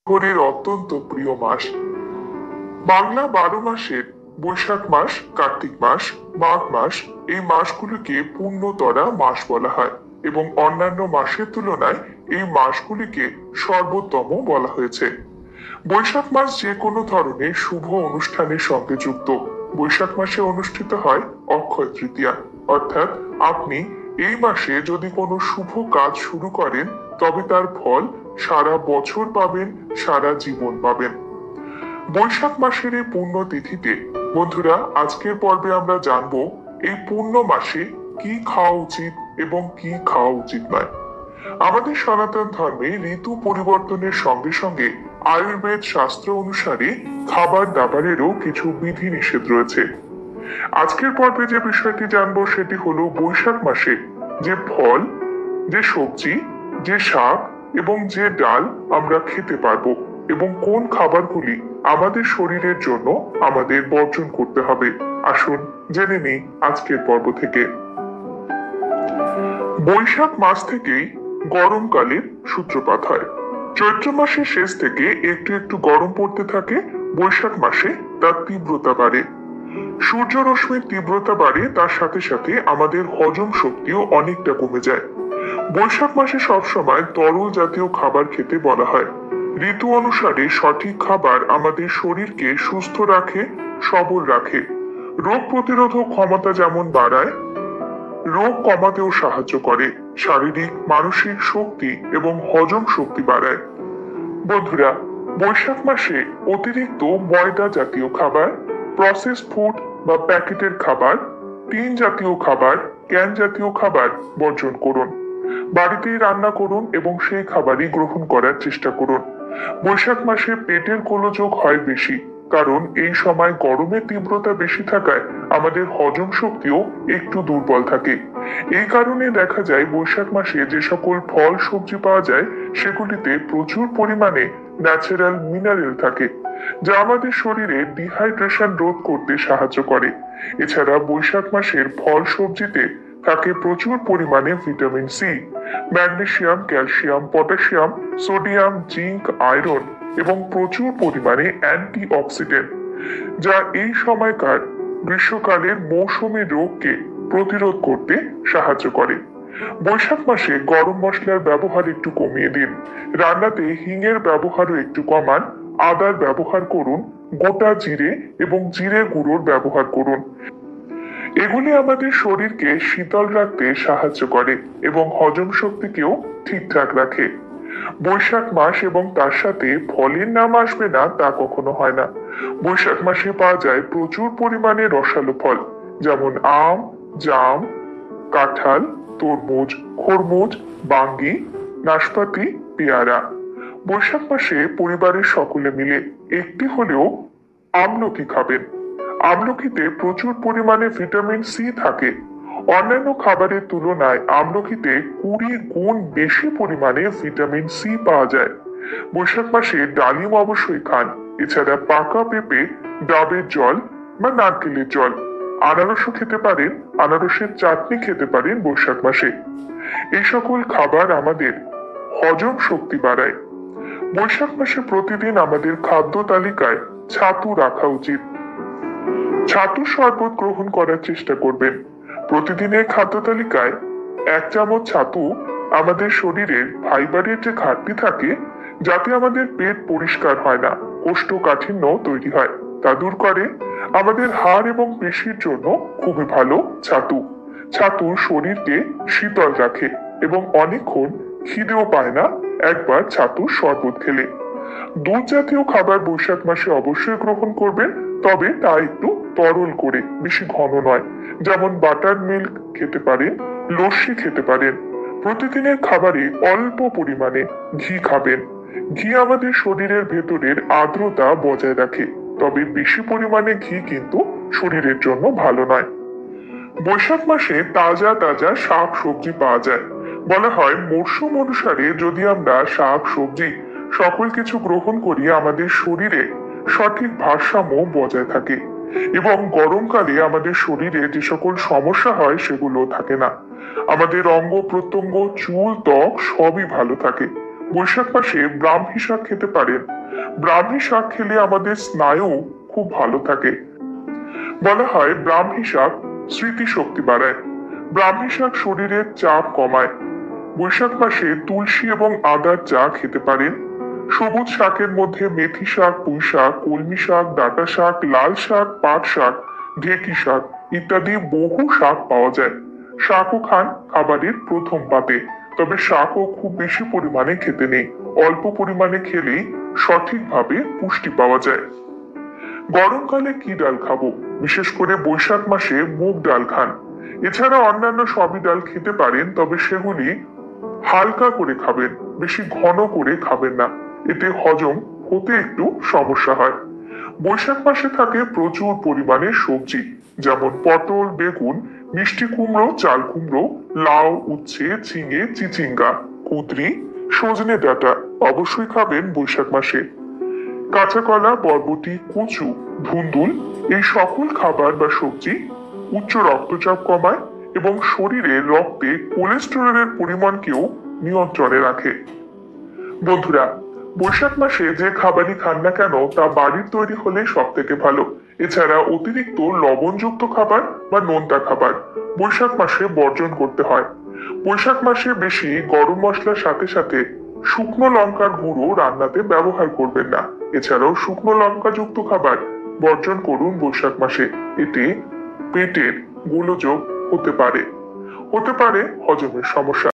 ঘড়ির অত্যন্ত প্রিয় মাস। বাংলা 12 মাসের বৈশাখ মাস, কার্তিক মাস, মাঘ মাস, এই মাসগুলিকে পূর্ণতরা মাস বলা হয় এবং অন্যান্য মাসের তুলনায় এই মাসগুলিকে সর্বোত্তম বলা হয়েছে। বৈশাখ মাস যে কোনো ধরনের শুভ অনুষ্ঠানের সঙ্গে যুক্ত। বৈশাখ মাসে অনুষ্ঠিত হয় অক্ষয় তৃতীয়া, অর্থাৎ আপনি এই মাসে যদি কোনো শুভ কাজ শুরু করেন তবে তার ফল সারা বছর পাবেন, সারা জীবন পাবেন। বৈশাখ মাসের এই পূর্ণ তিথিতে বন্ধুরা, আজকের পর্বে আমরা জানবো এই পূর্ণ মাসে কি খাওয়া উচিত এবং কি খাওয়া উচিত নয়। আমাদের সনাতন ধর্মে ঋতু পরিবর্তনের সঙ্গে সঙ্গে আয়ুর্বেদ শাস্ত্র অনুসারে খাবার দাবারেরও কিছু বিধি নিষেধ রয়েছে। আজকের পর্বে যে বিষয়টি জানবো সেটি হলো বৈশাখ মাসে যে ফল, যে সবজি, যে শাক এবং যে ডাল আমরা খেতে পারবো এবং কোন খাবারগুলি আমাদের শরীরের জন্য আমাদের বর্জন করতে হবে। আসুন জেনে নিই আজকের পর্ব থেকে। বৈশাখ মাস থেকেই গরমকালের সূত্রপাত হয়। চৈত্র মাসের শেষ থেকে একটু একটু গরম পড়তে থাকে। বৈশাখ মাসে তার তীব্রতা বাড়ে। সূর্য রশ্মির তীব্রতা বাড়ে, তার সাথে সাথে আমাদের হজম শক্তিও অনেকটা কমে যায়। বৈশাখ মাসে সবসময় তরল জাতীয় খাবার খেতে বলা হয়। ঋতু অনুসারে সঠিক খাবার আমাদের শরীরকে সুস্থ রাখে, সবল রাখে। রোগ প্রতিরোধক ক্ষমতা যেমন বাড়ায়, রোগ কমাতেও সাহায্য করে। শারীরিক, মানসিক শক্তি এবং হজম শক্তি বাড়ায়। বন্ধুরা, বৈশাখ মাসে অতিরিক্ত ময়দা জাতীয় খাবার, প্রসেস ফুড বা প্যাকেটের খাবার, টিন জাতীয় খাবার, ক্যান জাতীয় খাবার বর্জন করুন। বাড়িতেই রান্না করুন এবং সেই খাবারই গ্রহণ করার চেষ্টা করুন। বৈশাখ মাসে পেটের গোলযোগ হয় বেশি, কারণ এই সময় গরমের তীব্রতা বেশি থাকায় আমাদের হজম শক্তিও একটু দুর্বল থাকে। এই কারণে দেখা যায় বৈশাখ মাসে যে সকল ফল সবজি পাওয়া যায় সেগুলিতে প্রচুর পরিমাণে ন্যাচারাল মিনারেল থাকে, যা আমাদের শরীরে ডিহাইড্রেশন রোধ করতে সাহায্য করে। এছাড়া বৈশাখ মাসের ফল সবজিতে থাকে প্রচুর পরিমাণে vitamin C, magnesium, calcium, potassium, sodium, zinc, iron এবং প্রচুর পরিমাণে অ্যান্টি অক্সিডেন্ট, যা এই সময়কার গ্রীষ্মকালের মৌসুমী রোগকে প্রতিরোধ করতে সাহায্য করে। বৈশাখ মাসে গরম মশলার ব্যবহার একটু কমিয়ে দিন। রান্নাতে হিঙের ব্যবহারও একটু কমান। আদার ব্যবহার করুন, গোটা জিরে এবং জিরে গুঁড়োর ব্যবহার করুন। এগুলি আমাদের শরীরকে শীতল রাখতে সাহায্য করে এবং হজম শক্তিকেও ঠিকঠাক রাখে। বৈশাখ মাস এবং তার সাথে ফলের নাম আসবে না তা কখনো হয় না। বৈশাখ মাসে পাওয়া যায় প্রচুর পরিমাণে রসালো ফল, যেমন আম, জাম, কাঁঠাল, তরমুজ, খরমুজ, বাঙ্গি, নাশপাতি, পেয়ারা। বৈশাখ মাসে পরিবারের সকলে মিলে একটি হলেও আমলকি খাবেন। আমলকিতে প্রচুর পরিমাণে ভিটামিন সি থাকে। অন্যান্য খাবারের তুলনায় আমলকিতে 20 গুণ বেশি পরিমাণে ভিটামিন সি পাওয়া যায়। বৈশাখ মাসে ডালিম অবশ্যই খান। এছাড়া পাকা পেঁপে, ডাবের জল বা নারকেলের জল, আনারসও খেতে পারেন। আনারসের চাটনি খেতে পারেন বৈশাখ মাসে। এই সকল খাবার আমাদের হজম শক্তি বাড়ায়। বৈশাখ মাসে প্রতিদিন আমাদের খাদ্য তালিকায় ছাতু রাখা উচিত। ছাতুর শরবত গ্রহণ করার চেষ্টা করবেন। প্রতিদিনের খাদ্য তালিকায় 1 চামচ ছাতু আমাদের শরীরের ফাইবারের যে ঘাটতি থাকে, যাতে আমাদের পেট পরিষ্কার হয় না, কোষ্ঠকাঠিন্য তৈরি হয়, তা দূর করে। আমাদের হাড় এবং পেশির জন্য খুবই ভালো ছাতু। ছাতু শরীরকে শীতল রাখে এবং অনেকক্ষণ খিদেও পায় না একবার ছাতুর শরবত খেলে। দুধ জাতীয় খাবার বৈশাখ মাসে অবশ্যই গ্রহণ করবেন, তবে তা একটু তরল করে, বেশি ঘন নয়। যেমন বাটার মিল্ক খেতে পারেন, লস্যি খেতে পারেন। প্রতিদিনের খাবারে অল্প পরিমাণে ঘি খাবেন। ঘি আমাদের শরীরের ভেতরের আর্দ্রতা বজায় রাখে, তবে বেশি পরিমাণে ঘি কিন্তু শরীরের জন্য ভালো নয়। বৈশাখ মাসে তাজা তাজা শাক সবজি পাওয়া যায়। বলা হয় মরশুম অনুসারে যদি আমরা শাক সবজি সকল কিছু গ্রহণ করি, আমাদের শরীরে সঠিক ভারসাম্য বজায় থাকে এবং গরমকালে আমাদের শরীরে যে সকল সমস্যা হয় সেগুলো থাকে না। আমাদের অঙ্গ প্রত্যঙ্গ, চুল, ত্বক সবই ভালো থাকে। বৈশাখ মাসে ব্রাহ্মী শাক খেতে পারেন। ব্রাহ্মী শাক খেলে আমাদের স্নায়ু খুব ভালো থাকে। বলা হয় ব্রাহ্মী শাক স্মৃতিশক্তি বাড়ায়। ব্রাহ্মী শাক শরীরের চাপ কমায়। বৈশাখ মাসে তুলসী এবং আদার চা খেতে পারেন। সবুজ শাকের মধ্যে মেথি শাক, পুঁই শাক, কলমি শাক, ডাঁটা শাক, লাল শাক, পাট শাক, ঢেঁকি শাক ইত্যাদি বহু শাক পাওয়া যায়। শাকও খান খাবারের প্রথম পাতে, তবে শাকও খুব বেশি পরিমাণে খেতে নেই। অল্প পরিমাণে খেলেই সঠিকভাবে পুষ্টি পাওয়া যায়। গরমকালে কি ডাল খাবো? বিশেষ করে বৈশাখ মাসে মুগ ডাল খান। এছাড়া অন্যান্য সবই ডাল খেতে পারেন, তবে সেগুলি হালকা করে খাবেন, বেশি ঘন করে খাবেন না, এতে হজম হতে একটু সমস্যা হয়। বৈশাখ মাসে থাকে প্রচুর পরিমাণে সবজি, যেমন পটল, বেগুন, মিষ্টি কুমড়ো, চাল কুমড়ো, লাউ, উচ্ছে, ঝিঙে, চিচিঙ্গা, কুঁদরি, সজনে ডাঁটা অবশ্যই খাবেন বৈশাখ মাসে। কাঁচা কলা, বরবটি, কচু, ধুন্দুল এই সকল খাবার বা সবজি উচ্চ রক্তচাপ কমায় এবং শরীরে রক্তে কোলেস্টেরলের পরিমাণকেও নিয়ন্ত্রণে রাখে। বন্ধুরা, বৈশাখ মাসে যে খাবারই খান না কেন তা বাড়ির তৈরি হলে সব থেকে ভালো। এছাড়া অতিরিক্ত লবণযুক্ত খাবার বা নোনতা খাবার বৈশাখ মাসে বর্জন করতে হয়। বৈশাখ মাসে বেশি গরম মশলার সাথে সাথে শুকনো লঙ্কার গুঁড়ো রান্নাতে ব্যবহার করবেন না। এছাড়াও শুকনো লঙ্কা যুক্ত খাবার বর্জন করুন বৈশাখ মাসে। এতে পেটের গোলযোগ হতে পারে হজমের সমস্যা।